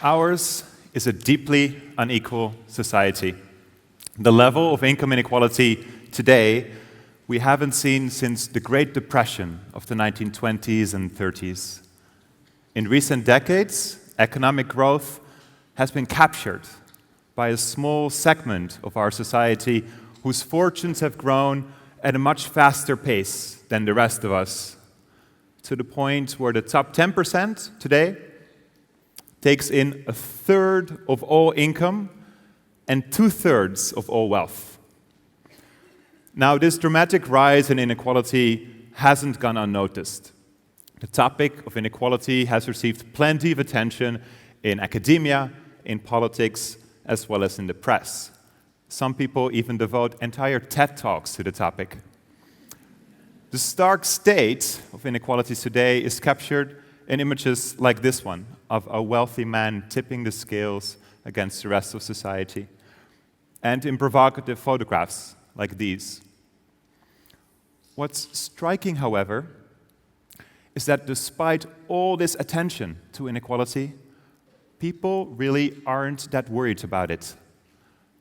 Ours is a deeply unequal society. The level of income inequality today we haven't seen since the Great Depression of the 1920s and 30s. In recent decades, economic growth has been captured by a small segment of our society whose fortunes have grown at a much faster pace than the rest of us, to the point where the top 10% today takes in a third of all income and two-thirds of all wealth. Now, this dramatic rise in inequality hasn't gone unnoticed. The topic of inequality has received plenty of attention in academia, in politics, as well as in the press. Some people even devote entire TED Talks to the topic. The stark state of inequalities today is captured in images like this one, of a wealthy man tipping the scales against the rest of society, and in provocative photographs like these. What's striking, however, is that despite all this attention to inequality, people really aren't that worried about it.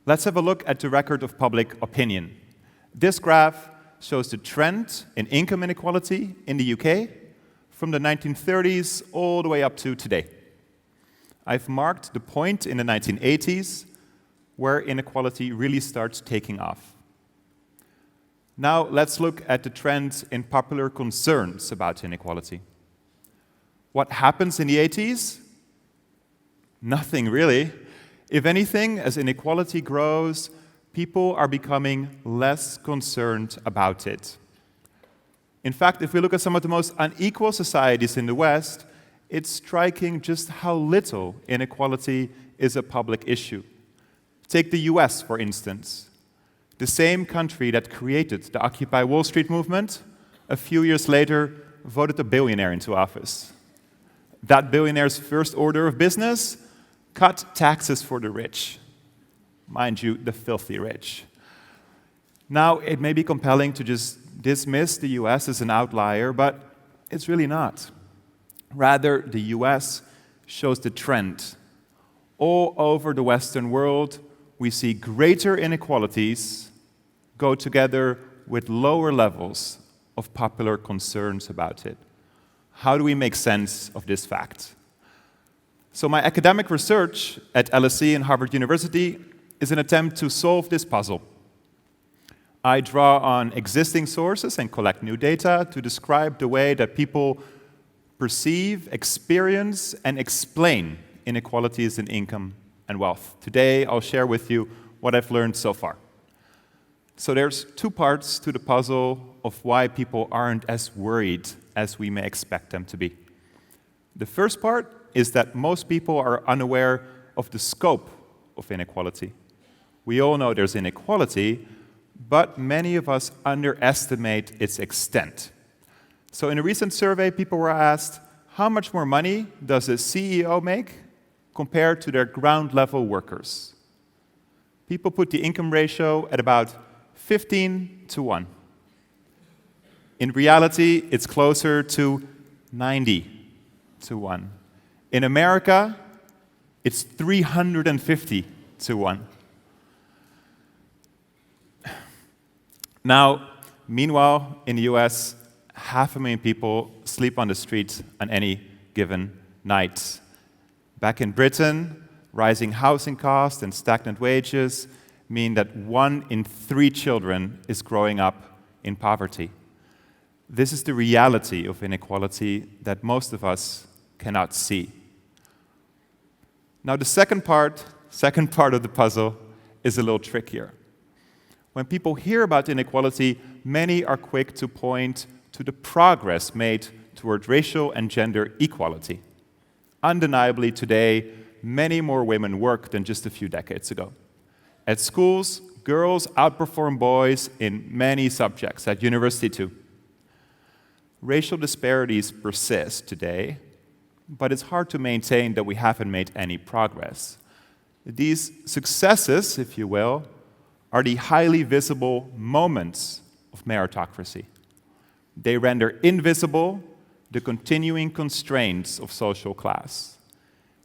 Let's have a look at the record of public opinion. This graph shows the trend in income inequality in the UK from the 1930s all the way up to today. I've marked the point in the 1980s where inequality really starts taking off. Now let's look at the trends in popular concerns about inequality. What happens in the 80s? Nothing really. If anything, as inequality grows, people are becoming less concerned about it. In fact, if we look at some of the most unequal societies in the West, it's striking just how little inequality is a public issue. Take the US, for instance. The same country that created the Occupy Wall Street movement, a few years later, voted a billionaire into office. That billionaire's first order of business? Cut taxes for the rich. Mind you, the filthy rich. Now, it may be compelling to just dismiss the US as an outlier, but it's really not. Rather, the US shows the trend. All over the Western world, we see greater inequalities go together with lower levels of popular concerns about it. How do we make sense of this fact? So my academic research at LSE and Harvard University is an attempt to solve this puzzle. I draw on existing sources and collect new data to describe the way that people perceive, experience, and explain inequalities in income and wealth. Today, I'll share with you what I've learned so far. So there's two parts to the puzzle of why people aren't as worried as we may expect them to be. The first part is that most people are unaware of the scope of inequality. We all know there's inequality, but many of us underestimate its extent. So in a recent survey, people were asked, how much more money does a CEO make compared to their ground-level workers? People put the income ratio at about 15 to 1. In reality, it's closer to 90 to 1. In America, it's 350 to 1. Now, meanwhile, in the US, 500,000 people sleep on the street on any given night. Back in Britain, rising housing costs and stagnant wages mean that 1 in 3 children is growing up in poverty. This is the reality of inequality that most of us cannot see. Now, the second part of the puzzle is a little trickier. When people hear about inequality, many are quick to point to the progress made toward racial and gender equality. Undeniably, today, many more women work than just a few decades ago. At schools, girls outperform boys in many subjects, at university too. Racial disparities persist today, but it's hard to maintain that we haven't made any progress. These successes, if you will, are the highly visible moments of meritocracy. They render invisible the continuing constraints of social class.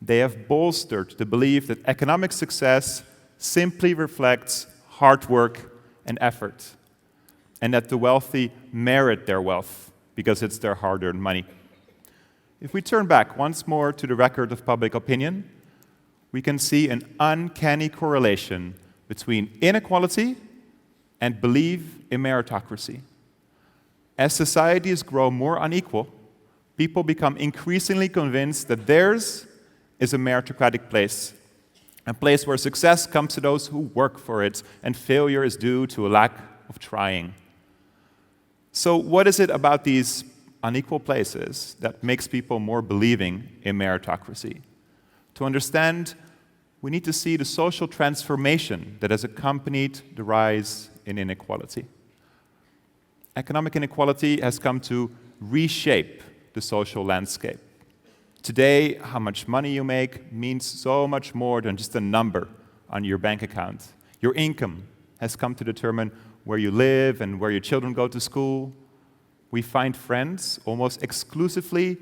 they have bolstered the belief that economic success simply reflects hard work and effort, and that the wealthy merit their wealth because it's their hard-earned money. If we turn back once more to the record of public opinion, we can see an uncanny correlation between inequality and belief in meritocracy. As societies grow more unequal, people become increasingly convinced that theirs is a meritocratic place, a place where success comes to those who work for it, and failure is due to a lack of trying. So what is it about these unequal places that makes people more believing in meritocracy? To understand, we need to see the social transformation that has accompanied the rise in inequality. Economic inequality has come to reshape the social landscape. Today, how much money you make means so much more than just a number on your bank account. Your income has come to determine where you live and where your children go to school. We find friends almost exclusively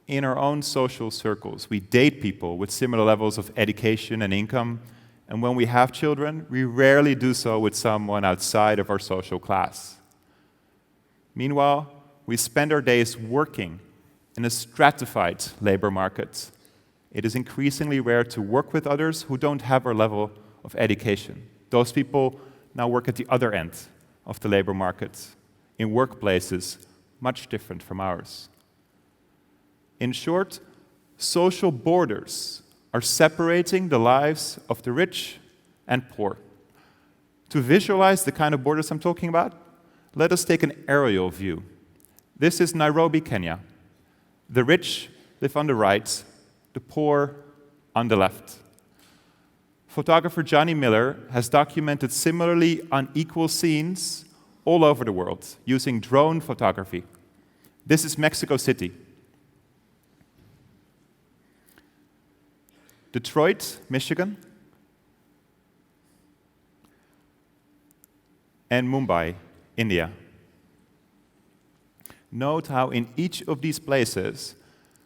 in our own social circles. We date people with similar levels of education and income, and when we have children, we rarely do so with someone outside of our social class. Meanwhile, we spend our days working in a stratified labor market. It is increasingly rare to work with others who don't have our level of education. Those people now work at the other end of the labor market, in workplaces much different from ours. In short, social borders are separating the lives of the rich and poor. To visualize the kind of borders I'm talking about, let us take an aerial view. This is Nairobi, Kenya. The rich live on the right, the poor on the left. Photographer Johnny Miller has documented similarly unequal scenes all over the world using drone photography. This is Mexico City. Detroit, Michigan, and Mumbai, India. Note how in each of these places,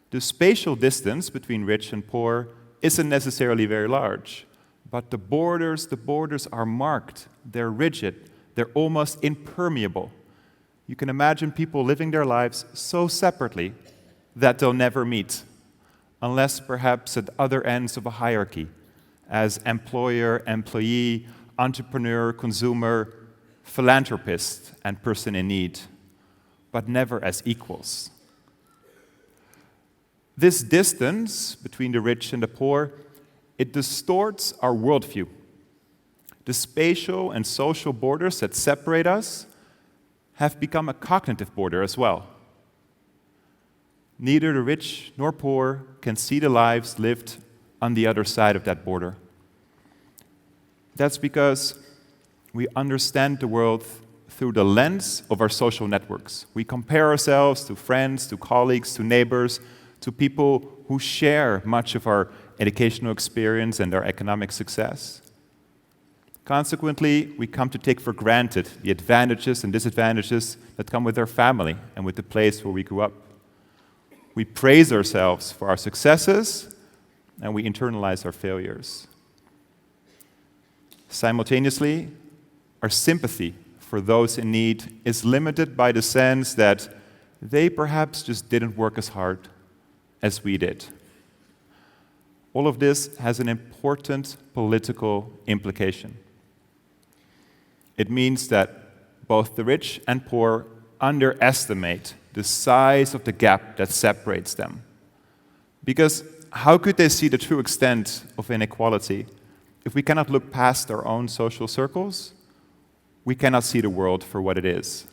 the spatial distance between rich and poor isn't necessarily very large, but the borders are marked, they're rigid, they're almost impermeable. You can imagine people living their lives so separately that they'll never meet, unless perhaps at other ends of a hierarchy, as employer, employee, entrepreneur, consumer, philanthropist, and person in need, but never as equals. This distance between the rich and the poor, it distorts our worldview. The spatial and social borders that separate us have become a cognitive border as well. Neither the rich nor poor can see the lives lived on the other side of that border. That's because we understand the world through the lens of our social networks. We compare ourselves to friends, to colleagues, to neighbors, to people who share much of our educational experience and our economic success. Consequently, we come to take for granted the advantages and disadvantages that come with our family and with the place where we grew up. We praise ourselves for our successes, and we internalize our failures. Simultaneously, our sympathy for those in need is limited by the sense that they perhaps just didn't work as hard as we did. All of this has an important political implication. It means that both the rich and poor underestimate the size of the gap that separates them. Because how could they see the true extent of inequality if we cannot look past our own social circles? We cannot see the world for what it is.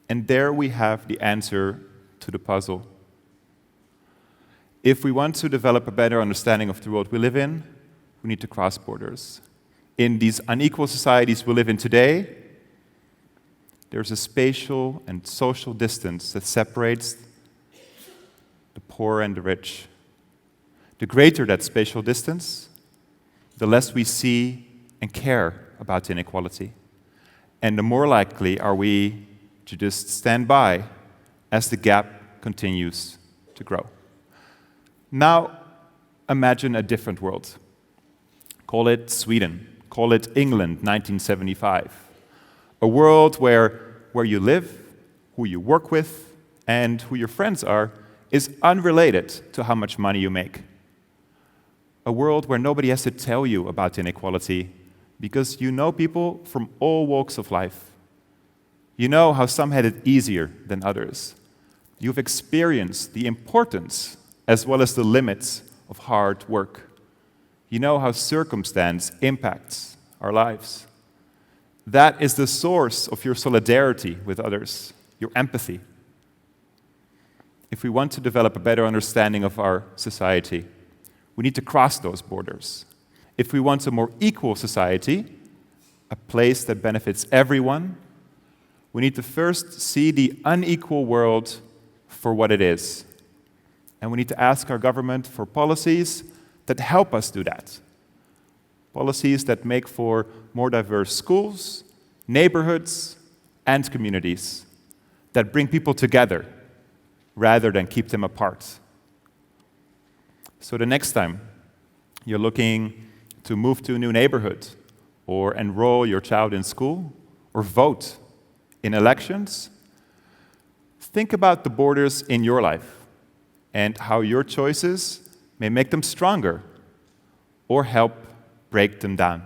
And there we have the answer to the puzzle. If we want to develop a better understanding of the world we live in, we need to cross borders. In these unequal societies we live in today, there's a spatial and social distance that separates the poor and the rich. The greater that spatial distance, the less we see and care about inequality. And the more likely are we to just stand by as the gap continues to grow. Now, imagine a different world. Call it Sweden. Call it England, 1975. A world where you live, who you work with, and who your friends are is unrelated to how much money you make. A world where nobody has to tell you about inequality because you know people from all walks of life. You know how some had it easier than others. You've experienced the importance as well as the limits of hard work. You know how circumstance impacts our lives. That is the source of your solidarity with others, your empathy. If we want to develop a better understanding of our society, we need to cross those borders. If we want a more equal society, a place that benefits everyone, we need to first see the unequal world for what it is. And we need to ask our government for policies that help us do that. Policies that make for more diverse schools, neighborhoods, and communities, that bring people together rather than keep them apart. So the next time you're looking to move to a new neighborhood, or enroll your child in school, or vote in elections, think about the borders in your life and how your choices may make them stronger or help break them down.